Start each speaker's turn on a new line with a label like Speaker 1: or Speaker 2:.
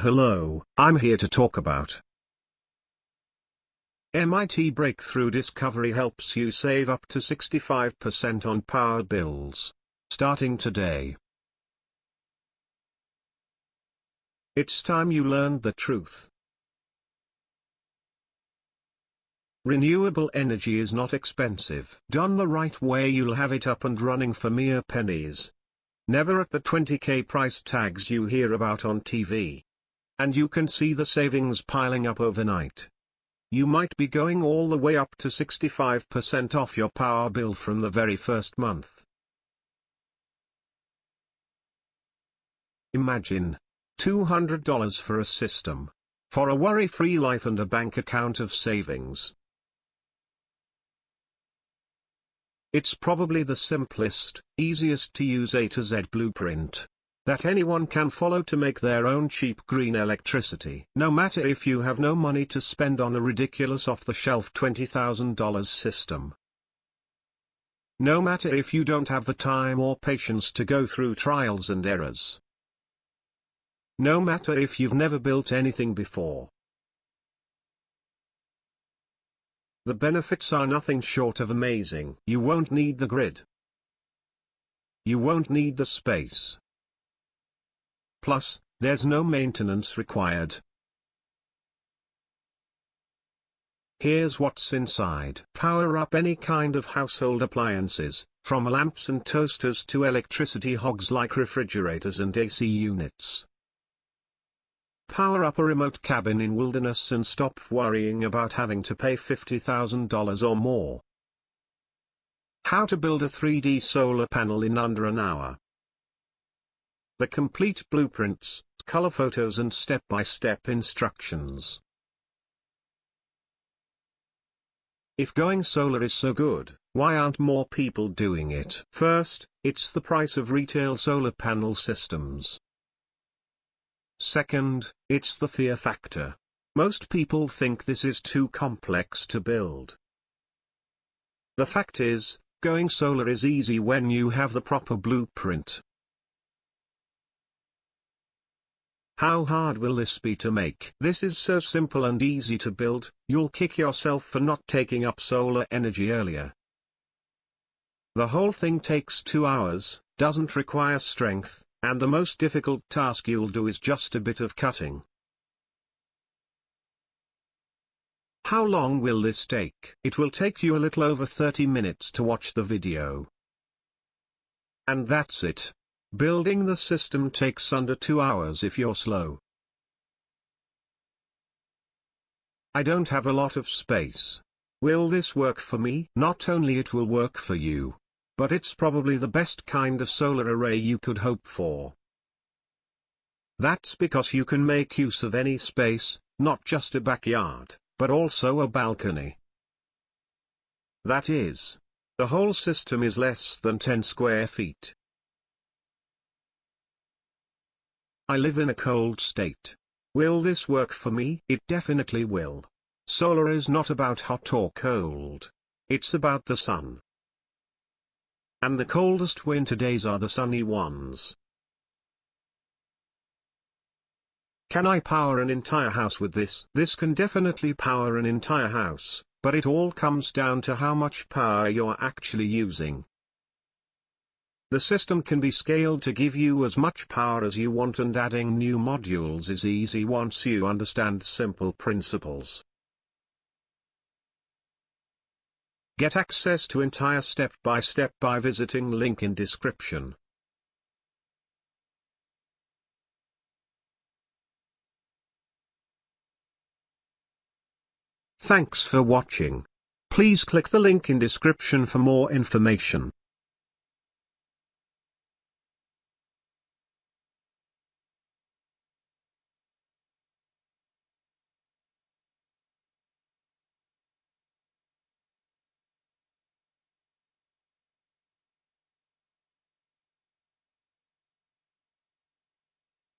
Speaker 1: Hello, I'm here to talk about MIT breakthrough discovery helps you save up to 65% on power bills. Starting today. It's time you learned the truth. Renewable energy is not expensive. Done the right way, you'll have it up and running for mere pennies. Never at the 20K price tags you hear about on TV. And you can see the savings piling up overnight. You might be going all the way up to 65% off your power bill from the very first month. Imagine $200 for a system. For a worry-free life and a bank account of savings. It's probably the simplest, easiest to use A to Z blueprint that anyone can follow to make their own cheap green electricity. No matter if you have no money to spend on a ridiculous off-the-shelf $20,000 system. No matter if you don't have the time or patience to go through trials and errors. No matter if you've never built anything before. The benefits are nothing short of amazing. You won't need the grid. You won't need the space. Plus, there's no maintenance required. Here's what's inside. Power up any kind of household appliances, from lamps and toasters to electricity hogs like refrigerators and AC units. Power up a remote cabin in wilderness and stop worrying about having to pay $50,000 or more. How to build a 3D solar panel in under an hour. The complete blueprints, color photos and step-by-step instructions. If going solar is so good, why aren't more people doing it? First, it's the price of retail solar panel systems. Second, it's the fear factor. Most people think this is too complex to build. The fact is, going solar is easy when you have the proper blueprint. How hard will this be to make? This is so simple and easy to build, you'll kick yourself for not taking up solar energy earlier. The whole thing takes 2 hours, doesn't require strength, and the most difficult task you'll do is just a bit of cutting. How long will this take? It will take you a little over 30 minutes to watch the video. And that's it. Building the system takes under 2 hours if you're slow. I don't have a lot of space. Will this work for me? Not only it will work for you, but it's probably the best kind of solar array you could hope for. That's because you can make use of any space, not just a backyard, but also a balcony. That is, the whole system is less than 10 square feet. I live in a cold state. Will this work for me? It definitely will. Solar is not about hot or cold. It's about the sun. And the coldest winter days are the sunny ones. Can I power an entire house with this? This can definitely power an entire house, but it all comes down to how much power you're actually using. The system can be scaled to give you as much power as you want, and adding new modules is easy once you understand simple principles. Get access to entire step-by-step by visiting link in description. Thanks for watching. Please click the link in description for more information.